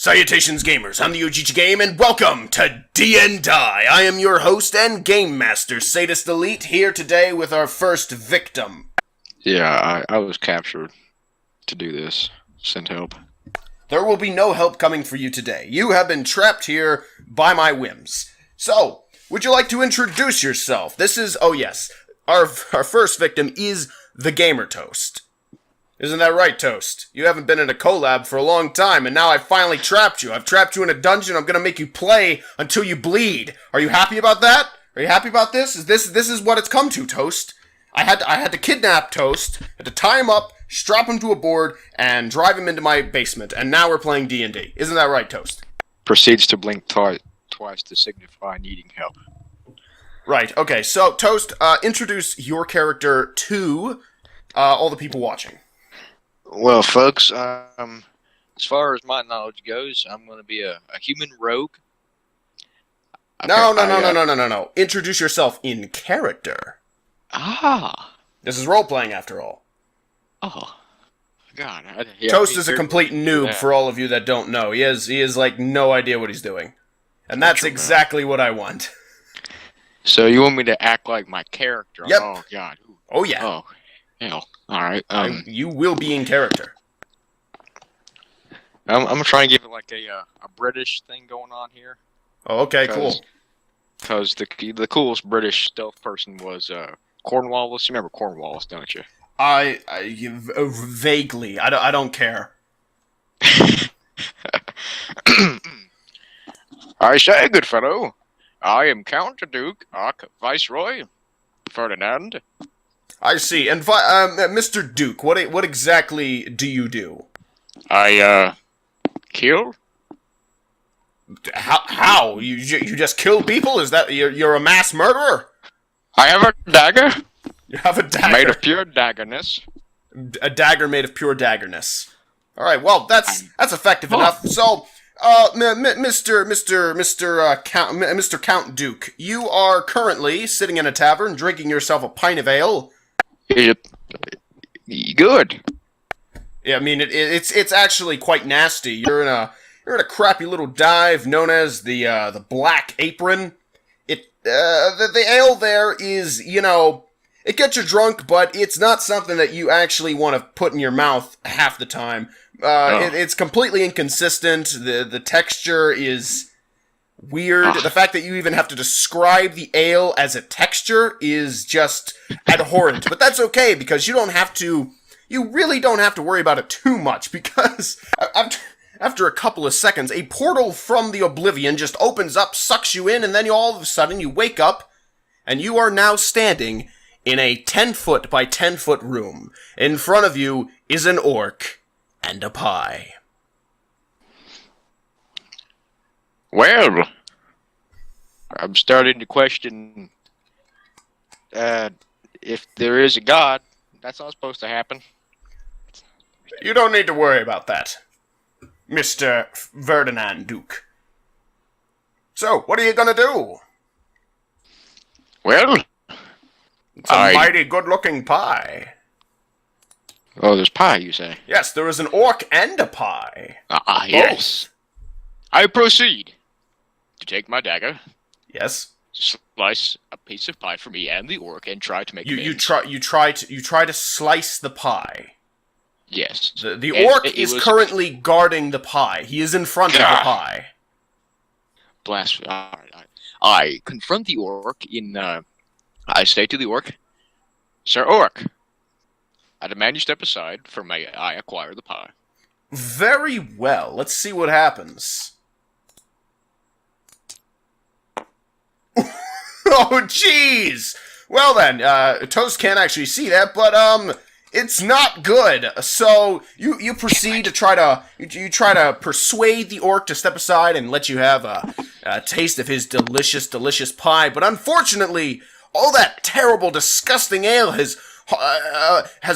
Salutations gamers, I'm the OgichiGame and welcome to D&DIE. I am your host and game master, Sadist Elite, here today with our first victim. Yeah, I was captured to do this. Send help. There will be no help coming for you today. You have been trapped here by my whims. So, would you like to introduce yourself? This is, oh yes, our first victim is the Gamer Toast. Isn't that right, Toast? You haven't been in a collab for a long time, and now I've finally trapped you. I've trapped you in a dungeon. I'm gonna make you play until you bleed. Are you happy about that? Are you happy about this? This is what it's come to, Toast. I had to kidnap Toast, had to tie him up, strap him to a board, and drive him into my basement. And now we're playing D&D. Isn't that right, Toast? Proceeds to blink twice to signify needing help. Right. Okay. So, Toast, introduce your character to all the people watching. Well, folks, as far as my knowledge goes, I'm going to be a human rogue. No. Introduce yourself in character. Ah. This is role-playing, after all. Oh. God. Toast is a complete noob for all of you that don't know. He has like, no idea what he's doing. And that's exactly what I want. So you want me to act like my character? Yep. Oh, God. Oh, yeah. Oh, hell. Alright. You will be in character. I'm going to try and give it like a British thing going on here. Oh, okay, cool. Because the coolest British stealth person was Cornwallis. You remember Cornwallis, don't you? Vaguely. I don't care. I say, good fellow. I am Count Duke, Viceroy, Ferdinand. I see. And Mr. Duke, what exactly do you do? I kill. How? You just kill people? Is that you're a mass murderer? I have a dagger. You have a dagger made of pure daggerness. A dagger made of pure daggerness. All right. Well, that's effective enough. So, Mr. Count Duke, you are currently sitting in a tavern, drinking yourself a pint of ale. Good. Yeah, I mean it's actually quite nasty. You're in a crappy little dive known as the Black Apron. The ale there is, it gets you drunk, but it's not something that you actually want to put in your mouth half the time. It's completely inconsistent. The texture is weird. The fact that you even have to describe the ale as a texture is just abhorrent. But that's okay, because you really don't have to worry about it too much, because after a couple of seconds, a portal from the oblivion just opens up, sucks you in, and then all of a sudden you wake up, and you are now standing in a 10-foot by 10-foot room. In front of you is an orc and a pie. Well, I'm starting to question if there is a god. That's not supposed to happen. You don't need to worry about that, Mr. Ferdinand Duke. So, what are you gonna do? Well, it's a mighty good-looking pie. Oh, there's pie, you say? Yes, there is an orc and a pie. Yes. I proceed to take my dagger. Yes. Slice a piece of pie for me and the orc, and try to make you try to slice the pie. Yes. The orc is currently guarding the pie. He is in front of the pie. Blasphemy. I confront the orc in, I say to the orc, Sir Orc, I demand you step aside, for may I acquire the pie. Very well. Let's see what happens. Oh, jeez! Well then, Toast can't actually see that, but, it's not good. So, you proceed to try to persuade the orc to step aside and let you have a taste of his delicious, delicious pie, but unfortunately, all that terrible, disgusting ale has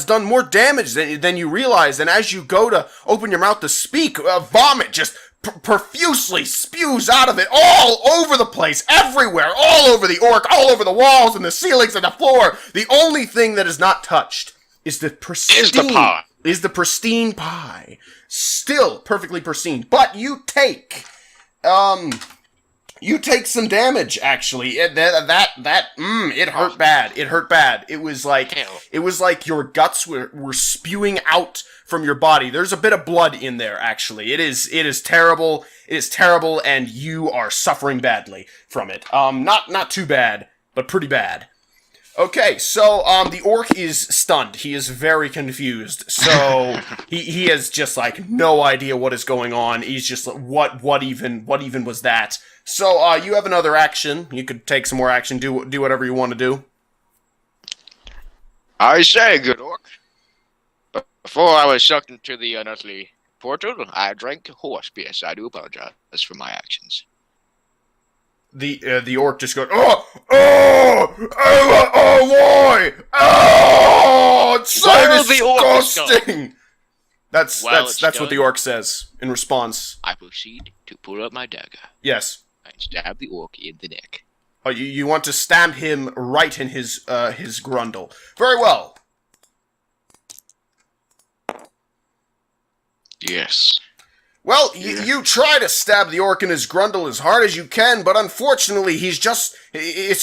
done more damage than you realize, and as you go to open your mouth to speak, vomit just profusely spews out of it all over the place, everywhere, all over the orc, all over the walls and the ceilings and the floor. The only thing that is not touched is the pristine, is the pristine pie. Still perfectly pristine. But you take some damage, actually. It hurt bad. It hurt bad. It was like your guts were spewing out from your body. There's a bit of blood in there, actually. It is terrible. It is terrible, and you are suffering badly from it. Not too bad, but pretty bad. Okay, so, the orc is stunned. He is very confused. So, he has just, like, no idea what is going on. He's just like, what even was that? So, you have another action. You could take some more action, do whatever you want to do. I say, good orc. Before I was sucked into the unearthly portal, I drank horse piss. I do apologize for my actions. The orc just goes, why? Oh, it's so disgusting! That's what the orc says in response. I proceed to pull up my dagger. Yes. And stab the orc in the neck. Oh, you want to stab him right in his grundle. Very well. Yes. Well, you try to stab the orc in his grundle as hard as you can, but unfortunately, it's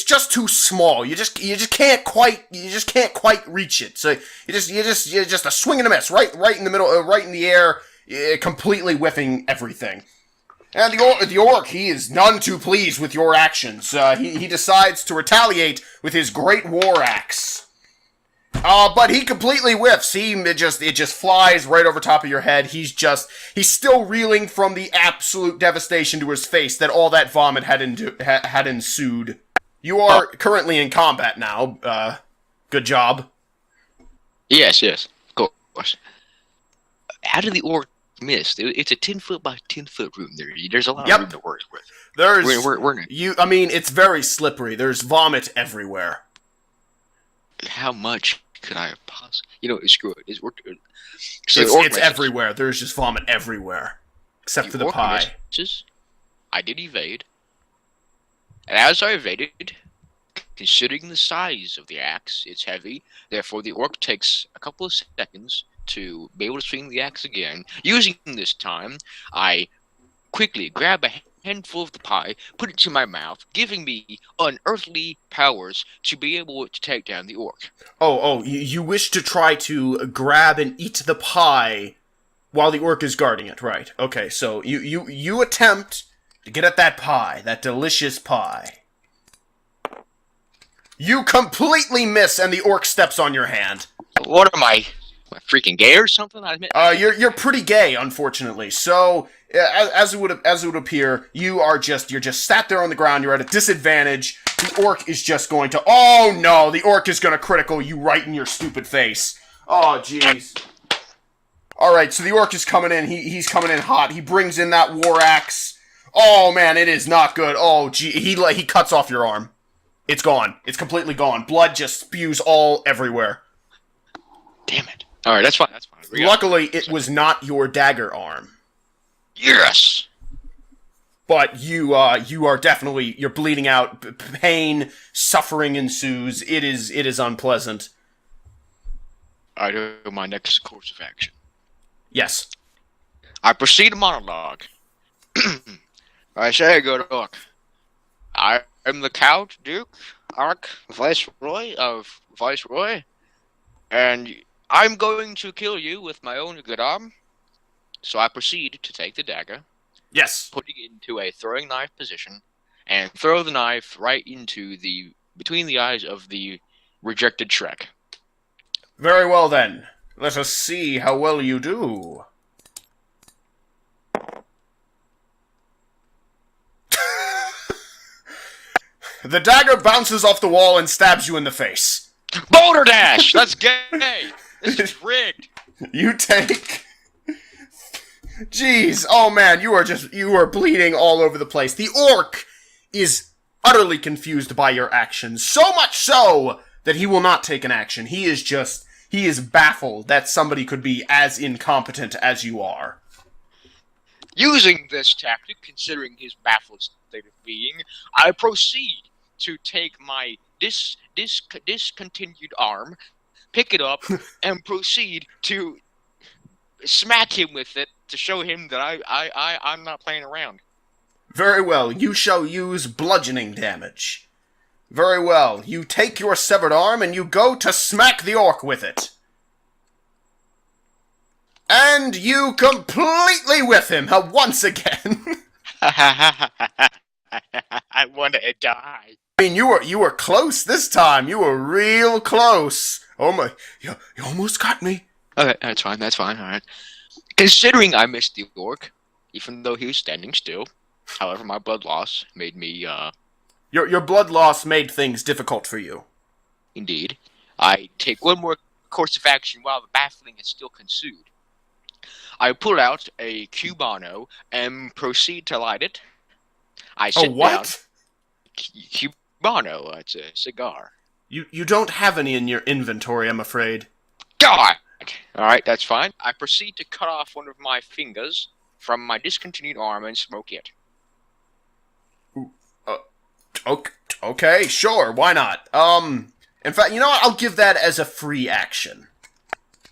just too small. You just can't quite reach it. So you just a swing and a miss, right in the middle, right in the air, completely whiffing everything. And the orc, he is none too pleased with your actions. He decides to retaliate with his great war axe. But he completely whiffs. It just flies right over top of your head. He's still reeling from the absolute devastation to his face that all that vomit had ensued. You are currently in combat now. Good job. Yes, of course. How did the orc miss? It's a 10-foot by 10-foot room. There's a lot of room to work with. It's very slippery. There's vomit everywhere. How much could I have possibly... screw it. It's everywhere. There's just vomit everywhere. Except for the pie. I did evade. And as I evaded, considering the size of the axe, it's heavy. Therefore, the orc takes a couple of seconds to be able to swing the axe again. Using this time, I quickly grab a handful of the pie, put it to my mouth, giving me unearthly powers to be able to take down the orc. You wish to try to grab and eat the pie while the orc is guarding it, right? Okay, so you attempt to get at that pie, that delicious pie. You completely miss, and the orc steps on your hand. What am I freaking gay or something? You're pretty gay, unfortunately. So, as it would appear, you're just sat there on the ground. You're at a disadvantage. The orc is just going to. Oh no! The orc is going to critical you right in your stupid face. Oh jeez. All right, so the orc is coming in. He's coming in hot. He brings in that war axe. Oh man, it is not good. Oh gee, he cuts off your arm. It's gone. It's completely gone. Blood just spews all everywhere. Damn it. Alright, that's fine. Luckily, it was not your dagger arm. Yes! But you are definitely, you're bleeding out. Pain, suffering ensues. It is unpleasant. I do my next course of action. Yes. I proceed to monologue. I say, good orc. I am the Count, Duke, Arch, Viceroy of Viceroy, and I'm going to kill you with my own good arm. So I proceed to take the dagger. Yes. Putting it into a throwing knife position, and throw the knife right into between the eyes of the rejected Shrek. Very well then. Let us see how well you do. The dagger bounces off the wall and stabs you in the face. Boulder Dash! That's gay! This is rigged! You take... Jeez, oh man, you are bleeding all over the place. The orc is utterly confused by your actions, so much so that he will not take an action. He is baffled that somebody could be as incompetent as you are. Using this tactic, considering his baffled state of being, I proceed to take my discontinued arm, pick it up, and proceed to smack him with it to show him that I'm not playing around. Very well, you shall use bludgeoning damage. Very well, you take your severed arm and you go to smack the orc with it. And you completely whiff him once again. I want to die. I mean, you were close this time. You were real close. Oh my, you almost got me. Okay, that's fine, alright. Considering I missed the orc, even though he was standing still, however, my blood loss made me, Your blood loss made things difficult for you. Indeed. I take one more course of action while the baffling is still consumed. I pull out a Cubano and proceed to light it. I sit down. Cubano, it's a cigar. You don't have any in your inventory, I'm afraid. God! Alright, that's fine. I proceed to cut off one of my fingers from my discontinued arm and smoke it. Okay, sure, why not? In fact, you know what? I'll give that as a free action.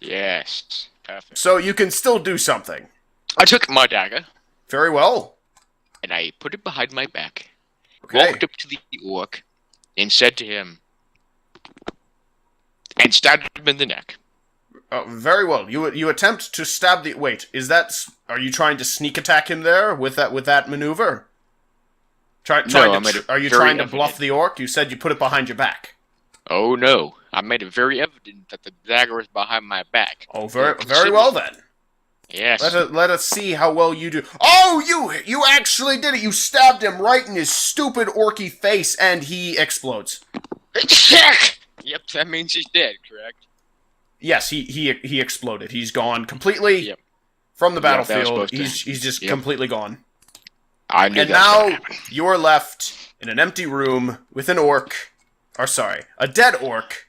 Yes, perfect. So you can still do something. I took my dagger. Very well. And I put it behind my back. Okay. Walked up to the orc and said to him, and stabbed him in the neck. Very well. You attempt to stab the... Wait, are you trying to sneak attack him there with that maneuver? Are you trying to bluff the orc? You said you put it behind your back. Oh no, I made it very evident that the dagger is behind my back. Oh, very well then. Yes. Let us see how well you do. Oh, you actually did it. You stabbed him right in his stupid orky face, and he explodes. Yep, that means he's dead, correct? Yes, he exploded. He's gone completely from the battlefield. He's just completely gone. I knew and now you're left in an empty room with an orc, a dead orc,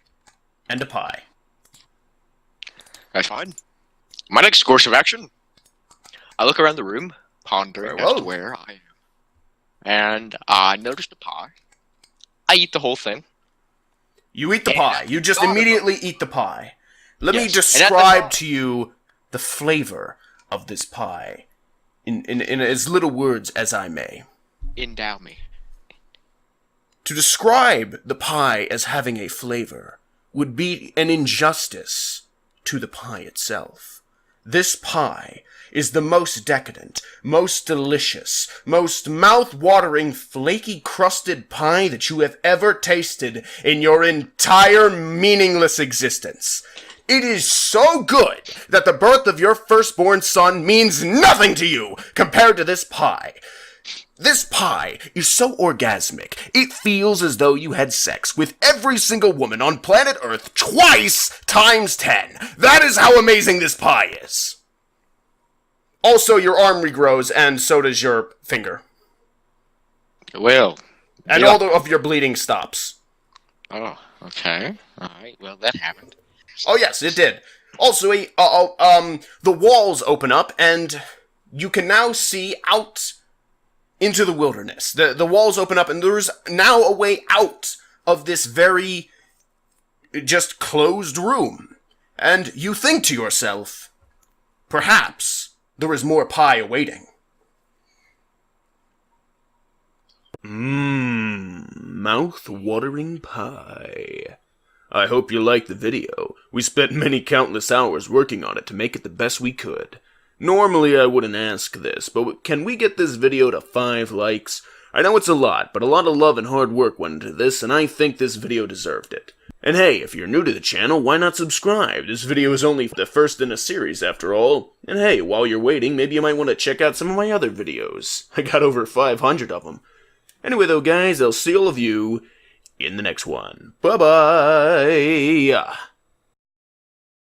and a pie. That's fine. My next course of action, I look around the room, pondering as to where I am. And I noticed a pie. I eat the whole thing. You eat the pie. You just immediately eat the pie. Let me describe to you the flavor of this pie. In as little words as I may. Endow me. To describe the pie as having a flavor would be an injustice to the pie itself. This pie is the most decadent, most delicious, most mouth-watering, flaky-crusted pie that you have ever tasted in your entire meaningless existence. It is so good that the birth of your firstborn son means nothing to you compared to this pie. This pie is so orgasmic, it feels as though you had sex with every single woman on planet Earth twice times 10. That is how amazing this pie is. Also, your arm regrows, and so does your finger. Well. And all of your bleeding stops. Oh, okay. Alright, well, that happened. Oh, yes, it did. Also, the walls open up, and you can now see out into the wilderness. The walls open up, and there's now a way out of this very just closed room. And you think to yourself, perhaps there is more pie awaiting. Mouth-watering pie. I hope you liked the video. We spent many countless hours working on it to make it the best we could. Normally I wouldn't ask this, but can we get this video to 5 likes? I know it's a lot, but a lot of love and hard work went into this, and I think this video deserved it. And hey, if you're new to the channel, why not subscribe? This video is only the first in a series after all. And hey, while you're waiting, maybe you might want to check out some of my other videos. I got over 500 of them. Anyway though guys, I'll see all of you in the next one. Bye-bye!